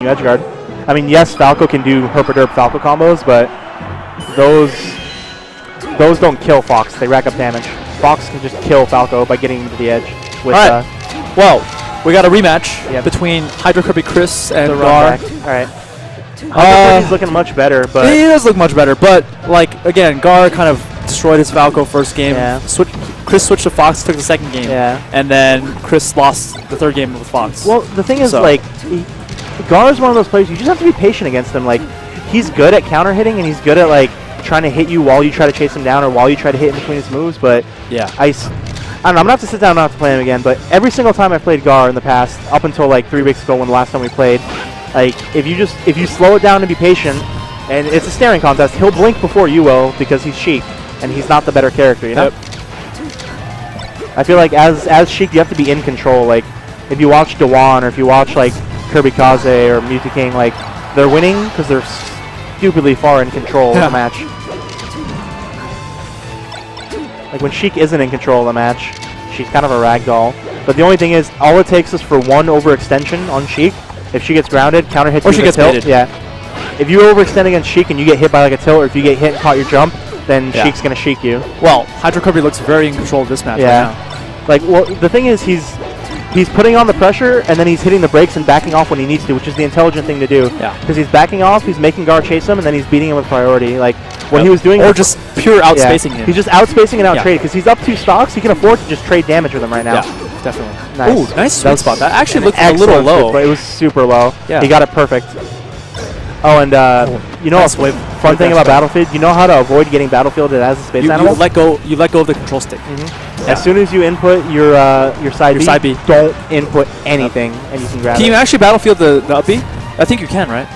you edge guard. I mean, yes, Falco can do herp-a-derp Falco combos, but those don't kill Fox. They rack up damage. Fox can just kill Falco by getting into the edge. With, all right. Well, we got a rematch between HydroKirby Chris and gaR. All right. HydroKirby's looking much better, but he does look much better. But like again, gaR kind of destroyed his Falco first game. Yeah. Chris switched to Fox, took the second game. Yeah. And then Chris lost the third game with Fox. Well, the thing is, like, gaR is one of those players you just have to be patient against him. Like, he's good at counter hitting and he's good at like trying to hit you while you try to chase him down or while you try to hit in between his moves. But yeah, I don't know. I'm gonna have to sit down and not to play him again. But every single time I played gaR in the past, up until like 3 weeks ago when the last time we played, like if you slow it down and be patient, and it's a staring contest, he'll blink before you will because he's Sheik and he's not the better character, you know. Yep. I feel like as Sheik, you have to be in control. Like if you watch Dewan or if you watch like Kirby Kaze or Mewtwo King, like they're winning because they're stupidly far in control of the match. Like when Sheik isn't in control of the match, she's kind of a ragdoll. But the only thing is, all it takes is for one overextension on Sheik. If she gets grounded, counter hits you with a tilt. Baited. Yeah. If you overextend against Sheik and you get hit by like a tilt, or if you get hit and caught your jump, then Sheik's gonna Sheik you. Well, HydroKirby looks very in control of this match right now. Like, well, the thing is, he's putting on the pressure and then he's hitting the brakes and backing off when he needs to, which is the intelligent thing to do. Yeah. Because he's backing off, he's making gaR chase him, and then he's beating him with priority. Like when he was doing, or just pure outspacing him. He's just outspacing and outtrading because he's up 2 stocks. He can afford to just trade damage with him right now. Yeah, definitely. Nice. Ooh, nice sweet spot. That actually looked a little low, but it was super low. Yeah. He got it perfect. Oh, and you know, nice fun thing about Battlefield, you know how to avoid getting Battlefielded as a space animal? You let go of the control stick. As soon as you input your side B, don't input anything, and you can grab it. Can you actually Battlefield the up B? I think you can, right?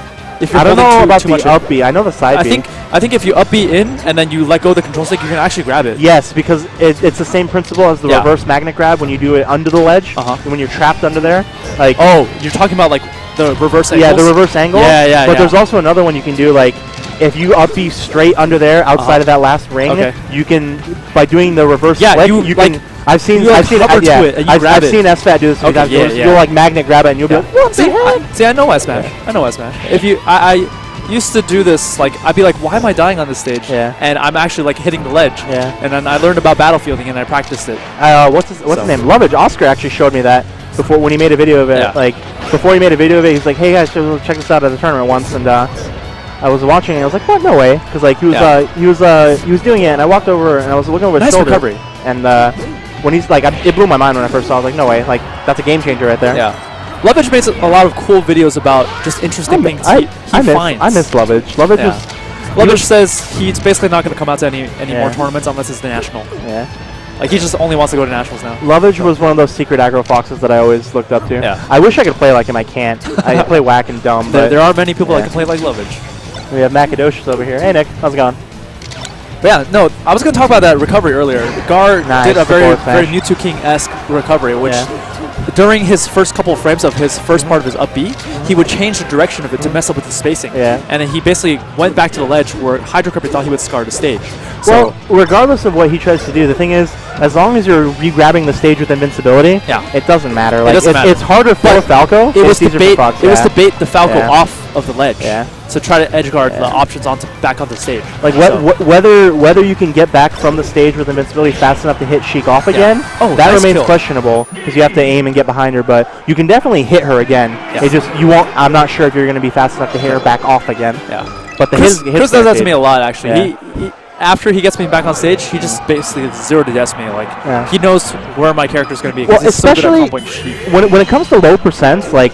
If you're I don't know about the up B. I know the side B. I think if you up B in and then you let go of the control stick, you can actually grab it. Yes, because it's the same principle as the reverse magnet grab when you do it under the ledge. When you're trapped under there. Like you're talking about like the reverse angle. Yeah, the reverse angle. Yeah. But there's also another one you can do, like if you up B straight under there outside of that last ring, you can by doing the reverse flip, you can. I've seen SFAT do this sometimes. You'll like magnet grab it and you'll be like, what the heck? See, I know S Smash. I know S Smash. If you, I used to do this. Like, I'd be like, why am I dying on this stage? Yeah. And I'm actually like hitting the ledge. Yeah. And then I learned about battlefielding and I practiced it. What's his name? Lovage. Oscar actually showed me that before when he made a video of it. Yeah. Like before he made a video of it, he was like, hey guys, check this out at the tournament once, and I was watching and I was like, what? No way, because like he was doing it, and I walked over and I was looking over his shoulder. Recovery. And when he's like, it blew my mind when I first saw it. I was like, no way, like that's a game changer right there. Yeah. Lovage makes a lot of cool videos about just interesting things he finds. I miss Lovage. Lovage says he's basically not going to come out to any more tournaments unless it's the national. Yeah. Like he just only wants to go to nationals now. Lovage was one of those secret aggro foxes that I always looked up to. Yeah. I wish I could play like him. I can't. I play whack and dumb. But there are many people that can play like Lovage. We have Macadocious over here. Hey Nick, how's it going? But yeah, no, I was going to talk about that recovery earlier. gaR did a very Mewtwo King-esque recovery, which during his first couple of frames of his first part of his up B, he would change the direction of it to mess up with the spacing. Yeah. And then he basically went back to the ledge where HydroKirby thought he would scar the stage. Well, regardless of what he tries to do, the thing is, as long as you're re-grabbing the stage with invincibility, it doesn't matter. Like, it's harder for Falco. It was to bait the Falco off of the ledge. Yeah. So try to edge guard the options back onto the stage. Like whether you can get back from the stage with invincibility fast enough to hit Sheik off again, that remains questionable because you have to aim and get behind her. But you can definitely hit her again. Yeah. It just you won't. I'm not sure if you're going to be fast enough to hit her back off again. Yeah. But Chris does that to me a lot actually. Yeah. After he gets me back on stage, he just basically 0 to death me. Like he knows where my character is going to be. Well, especially when it comes to low percents, like.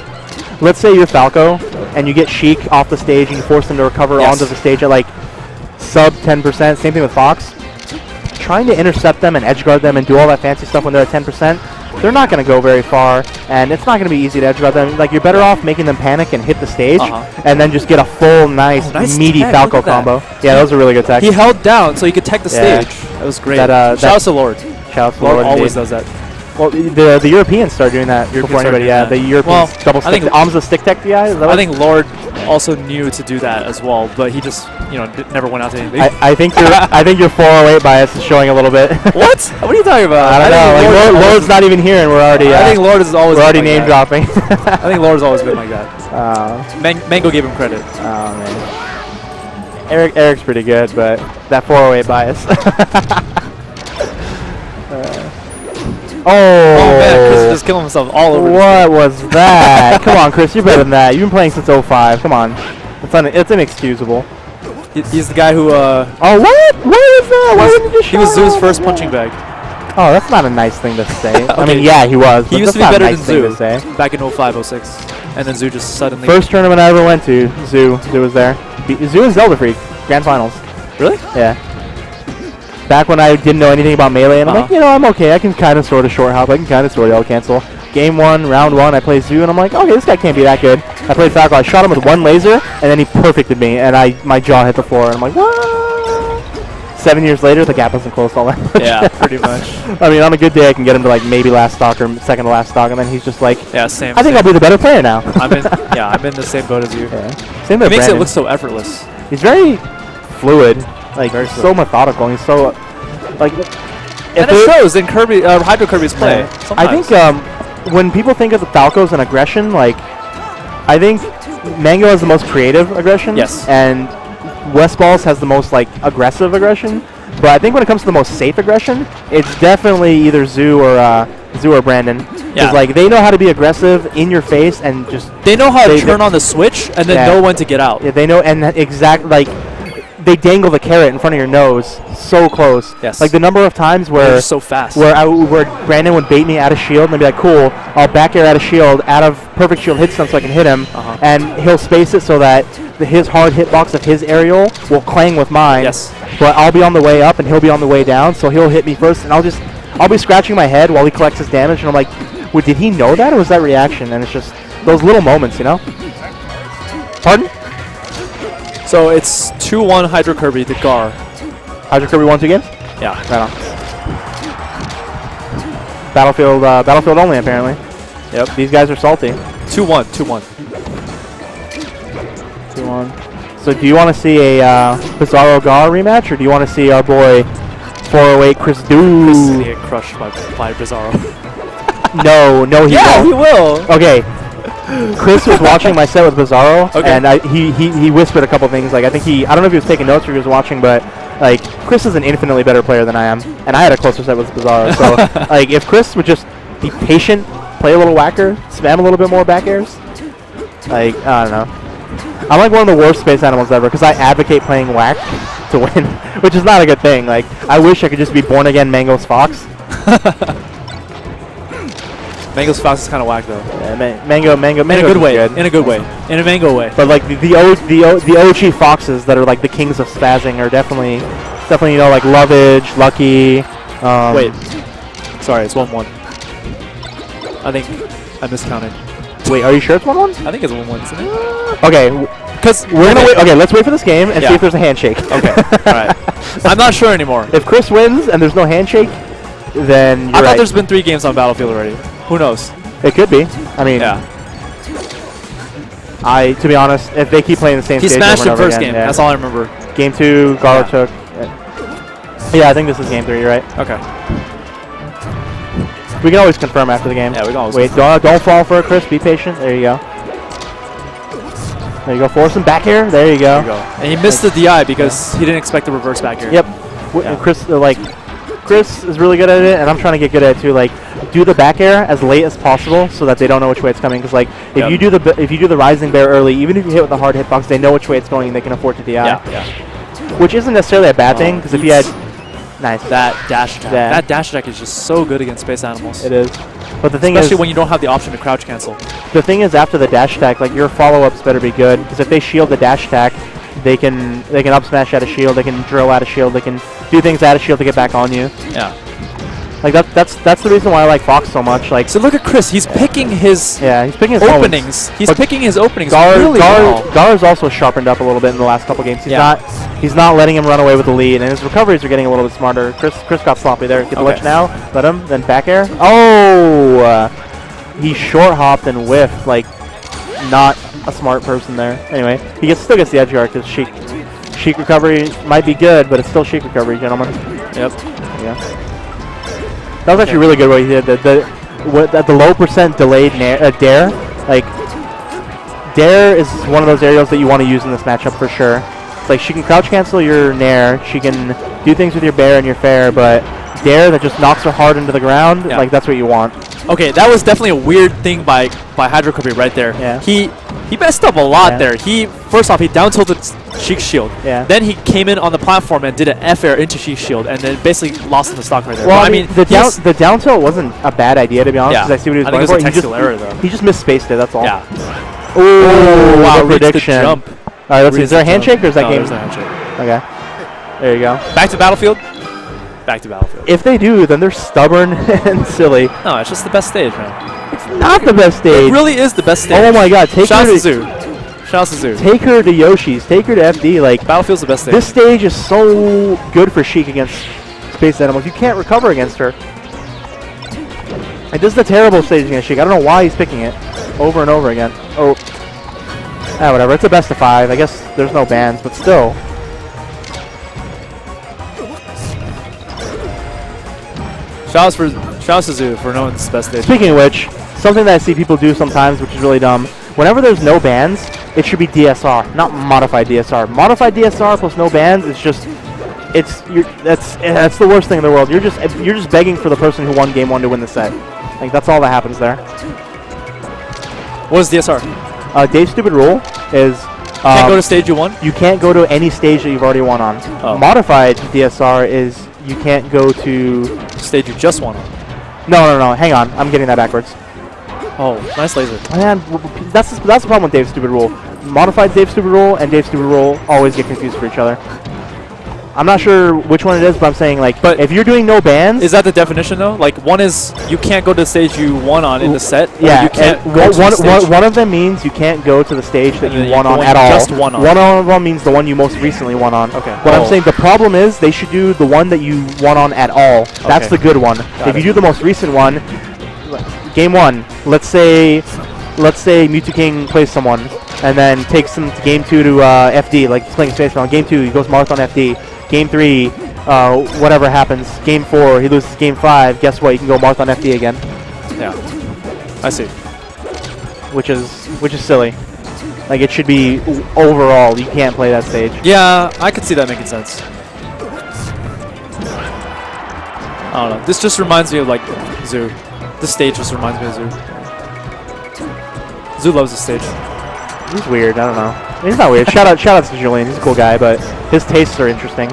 Let's say you're Falco and you get Sheik off the stage and you force them to recover onto the stage at like sub 10%. Same thing with Fox. Trying to intercept them and edge guard them and do all that fancy stuff when they're at 10%, they're not going to go very far, and it's not going to be easy to edge guard them. Like you're better off making them panic and hit the stage, and then just get a full nice meaty Falco combo. Yeah, that was a really good tech. He held down so he could tech the stage. That was great. Shout out to Lord. Shout out to Lord always does that. Well, the Europeans started doing that before anybody. The Europeans double stick. Amza stick tech DI. I think Lord also knew to do that as well, but he just, you know, never went out to anything. I think your 408 bias is showing a little bit. What? What are you talking about? I don't know. Like Lord's not even here, and we're already. I think Lord is always. We're already name dropping. I think Lord's always been like that. Mango gave him credit. Oh man. Eric's pretty good, but that 408 bias. Oh man, Chris is just killing himself all over. What was that? Come on, Chris, you're better than that. You've been playing since 05. Come on, it's inexcusable. He's the guy who. Oh what? What is that? Why didn't you He was Zoo's first punching bag. Oh, that's not a nice thing to say. Okay. I mean, yeah, he was. He used to be better than Zoo to back in 05, 06, and then Zoo just suddenly. First tournament I ever went to, Zoo was there. Zoo and Zelda Freak, Grand Finals. Really? Yeah. Back when I didn't know anything about Melee, and I'm like, you know, I'm okay. I can kind of sort of short hop. I can kind of sort of yell cancel. Game 1, round 1, I play Zoo, and I'm like, okay, this guy can't be that good. I played Falco. I shot him with one laser, and then he perfected me, and my jaw hit the floor, and I'm like, what? 7 years later, the gap wasn't close all that much. Yeah, pretty much. I mean, on a good day, I can get him to like maybe last stock or second to last stock, and then he's just like, yeah, same. I think I'll be the better player now. I'm in the same boat as you. Yeah. Same with It makes Brandon. it look so effortless. He's very fluid, like Very so methodical. He's so like. And it shows in Kirby, HydroKirby's play. Yeah. I think when people think of the Falcos and aggression, like I think Mango has the most creative aggression. Yes. And Westballs has the most like aggressive aggression. But I think when it comes to the most safe aggression, it's definitely either Zoo or Brandon. Yeah. Like they know how to be aggressive in your face and just. They know how to turn on the switch and then know when to get out. Yeah, they know and like. They dangle the carrot in front of your nose so close. Yes. Like the number of times where so fast. Where Brandon would bait me out of shield and I'd be like, cool, I'll back air out of shield, out of perfect shield hit stun so I can hit him, and he'll space it so that his hard hitbox of his aerial will clang with mine. Yes. But I'll be on the way up and he'll be on the way down, so he'll hit me first, and I'll be scratching my head while he collects his damage, and I'm like, well, did he know that or was that reaction? And it's just those little moments, you know? Pardon? So it's 2-1 HydroKirby to gaR. HydroKirby won 2 games? Yeah. Right on. Battlefield only, apparently. Yep. These guys are salty. 2-1. 2-1. So do you want to see a Bizarro gaR rematch, or do you want to see our boy 408 Chris Do? Chris is going to get crushed by Bizarro. No, he won't. Yeah, he will. Okay. Chris was watching my set with Bizarro, okay. And he whispered a couple things. Like I don't know if he was taking notes or he was watching, but like Chris is an infinitely better player than I am, and I had a closer set with Bizarro. So like if Chris would just be patient, play a little whacker, spam a little bit more back airs, like I don't know. I'm like one of the worst space animals ever because I advocate playing whack to win, which is not a good thing. Like I wish I could just be born again Mango's Fox. Mango's Fox is kind of whack though. Yeah, Mango in a good way. Good. In a good way. In a Mango way. But like the OG Foxes that are like the kings of spazzing are definitely you know like Lovage, Lucky. Wait. Sorry, it's 1-1. I think I miscounted. Wait, are you sure it's 1-1? I think it's 1-1, isn't it? Okay, because we're gonna wait. Okay, let's wait for this game and see if there's a handshake. Okay. All right. I'm not sure anymore. If Chris wins and there's no handshake, then I thought there's been 3 games on Battlefield already. Who knows? It could be. I mean, yeah. To be honest, if they keep playing the same stage over and smashed him over first again, game. yeah. That's all I remember. Game 2, gaR took. Yeah, I think this is game 3. You're right. Okay. We can always confirm after the game. Yeah, we can always. Wait, don't fall for it, Chris. Be patient. There you go. There you go. Force him back here. There you go. And he missed the DI because he didn't expect the reverse back here. Yep. Chris is really good at it, and I'm trying to get good at it too. Like, do the back air as late as possible so that they don't know which way it's coming. Because like, if you do the rising bear early, even if you hit with the hard hitbox, they know which way it's going and they can afford to DI. Yeah. Which isn't necessarily a bad thing, because if you had that dash attack, that dash attack is just so good against space animals. It is. But the thing especially when you don't have the option to crouch cancel. The thing is, after the dash attack, like your follow-ups better be good, because if they shield the dash attack, they can up smash out of shield, they can drill out of shield, they can do things out of shield to get back on you. Yeah. Like that's the reason why I like Fox so much. Like, so look at Chris, he's picking his he's picking his openings. Moments. He's picking his openings gaR, really well. gaR's also sharpened up a little bit in the last couple games. He's not letting him run away with the lead, and his recoveries are getting a little bit smarter. Chris got sloppy there. Get the ledge now. Let him. Then back air. Oh, he short hopped and whiffed. Like, not a smart person there. Anyway, he still gets the edge guard because Sheik recovery might be good, but it's still Sheik recovery, gentlemen. Yep. Yeah. That was actually really good what he did. At the low percent delayed dair, like dair is one of those aerials that you want to use in this matchup for sure. It's like she can crouch cancel your nair, she can do things with your bair and your fair, but dair that just knocks her hard into the ground, like that's what you want. Okay, that was definitely a weird thing by HydroKirby right there. Yeah. He messed up a lot there. First off, he down tilted Sheik's shield. Yeah. Then he came in on the platform and did an F air into Sheik's shield, and then basically lost the stock right there. Well, I mean, the down tilt wasn't a bad idea, to be honest, because I see what he was going for. I think it was a textual error, though. He just misspaced it, that's all. Yeah. Oh, wow, prediction. The jump. All right, let's see. Is there a handshake or is that game? There's a handshake. Okay. There you go. Back to Battlefield. Back to Battlefield. If they do, then they're stubborn and silly. No, it's just the best stage, man. It's not the best stage. It really is the best stage. Oh my god, take her to Zoo. Shout out to Zoo. Take her to Yoshi's. Take her to FD. Like Battlefield's the best stage. This stage is so good for Sheik against Space Animals. You can't recover against her. And this is a terrible stage against Sheik. I don't know why he's picking it over and over again. Oh, whatever. It's a best of 5. I guess there's no bans, but still. Shout out to Zoo for knowing it's the best stage. Speaking of which, something that I see people do sometimes, which is really dumb. Whenever there's no bans, it should be DSR, not modified DSR. Modified DSR plus no bans is just, that's the worst thing in the world. You're just begging for the person who won game 1 to win the set. Like that's all that happens there. What is DSR? Dave's stupid rule is can't go to stage you won. You can't go to any stage that you've already won on. Oh. Modified DSR is you can't go to stage you just won on. No. Hang on, I'm getting that backwards. Oh, nice laser. Man, that's the problem with Dave's stupid rule. Modified Dave's stupid rule and Dave's stupid rule always get confused for each other. I'm not sure which one it is, but I'm saying like, but if you're doing no bans, is that the definition though? Like one is you can't go to the stage you won on in the set. Yeah, you can't one of them means you can't go to the stage that you won on at all. Just won on. One of them means the one you most recently won on. Okay. What I'm saying, the problem is they should do the one that you won on at all. That's the good one. If you do the most recent one, game 1, let's say Mewtwo King plays someone and then takes him to game 2 to FD, like playing Space Mountain. Game 2, he goes Marathon FD. Game 3, whatever happens. Game 4, he loses game 5. Guess what? You can go Marathon FD again. Yeah, I see. Which is silly. Like it should be overall. You can't play that stage. Yeah, I could see that making sense. I don't know. This just reminds me of like Zoo. This stage just reminds me of Zoo. Zoo loves this stage. He's weird. I don't know. He's not weird. Shout out to Julian. He's a cool guy, but his tastes are interesting.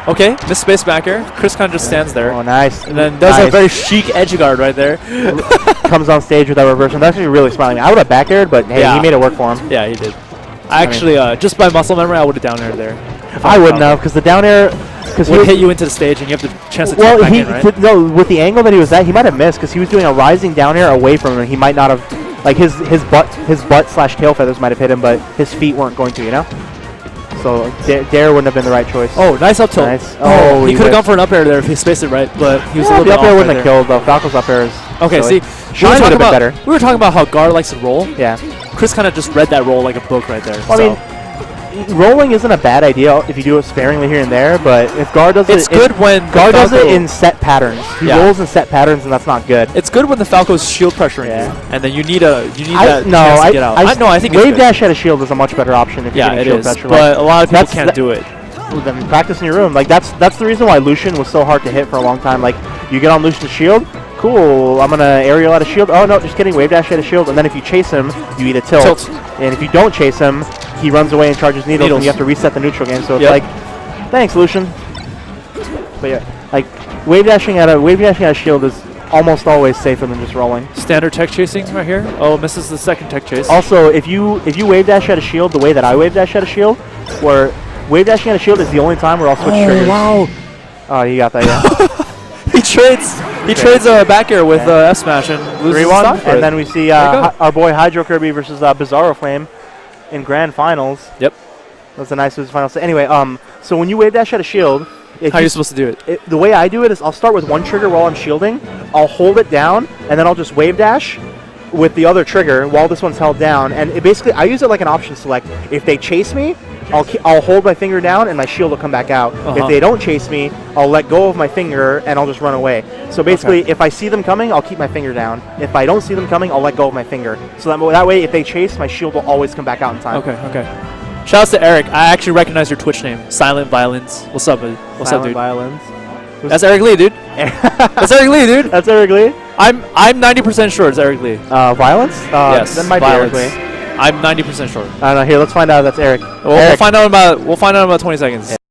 Okay, miss space back air. Chris kind of just stands there. Oh, nice. And then does a very chic edge guard right there. Comes on stage with that reverse. That's actually really smiling. I would have back aired, but hey, he made it work for him. Yeah, he did. Actually, just by muscle memory, I would have down aired there. I wouldn't have, because the down air would hit you into the stage, and you have the chance to tap back in, right? No, with the angle that he was at, he might have missed, because he was doing a rising down air away from him. He might not have. Like his butt slash tail feathers might have hit him, but his feet weren't going to, you know. So dair wouldn't have been the right choice. Oh, nice up tilt. Nice. Oh, he could have gone for an up air there if he spaced it right, but he was a little bit off. The up air wouldn't have killed though. Falco's up air is okay. silly. See, we were talking about how gaR likes to roll. Yeah. Chris kind of just read that roll like a book right there. Well, I mean, rolling isn't a bad idea if you do it sparingly here and there, but if gaR does it, it's good when gaR does it in set patterns. He rolls in set patterns, and that's not good. It's good when the Falco's shield pressuring you, and then you need that chance to get out. I think wave dash at a shield is a much better option if you're getting shield pressure. But a lot of people can't do it. Then practice in your room. Like that's the reason why Lucian was so hard to hit for a long time. Like you get on Lucian's shield, cool. I'm gonna aerial at a shield. Oh no, just kidding. Wave dash at a shield, and then if you chase him, you eat a tilt. And if you don't chase him, he runs away and charges needles, and you have to reset the neutral game. So it's like, thanks, Lucian. But yeah, like wave dashing at a shield is almost always safer than just rolling. Standard tech chasing right here. Oh, misses the second tech chase. Also, if you wave dash at a shield the way that I wave dash at a shield, where wave dashing at a shield is the only time where I'll switch triggers. Wow! Oh, you got that, yeah. He trades a back air with F smash and loses 3-1, and then we see our boy HydroKirby versus Bizarro Flame in grand finals. Yep. That's a nice final. So anyway, so when you wave dash at a shield, how are you supposed to do it? The way I do it is I'll start with one trigger while I'm shielding. I'll hold it down, and then I'll just wave dash, with the other trigger while this one's held down, and it basically I use it like an option select. If they chase me, I'll hold my finger down and my shield will come back out. If they don't chase me, I'll let go of my finger and I'll just run away. So basically, if I see them coming, I'll keep my finger down. If I don't see them coming, I'll let go of my finger. So that way, if they chase, my shield will always come back out in time. Okay. Shouts to Eric. I actually recognize your Twitch name, Silent Violence. What's up, buddy? What's up, dude? Violence. That's Eric Lee, dude. That's Eric Lee, dude. That's Eric Lee. I'm 90% sure it's Eric Lee. Violence? Yes. That might Violence. be Eric Lee. I'm 90% sure. I don't know. Here, let's find out. That's Eric. We'll find out in about 20 seconds. Yeah.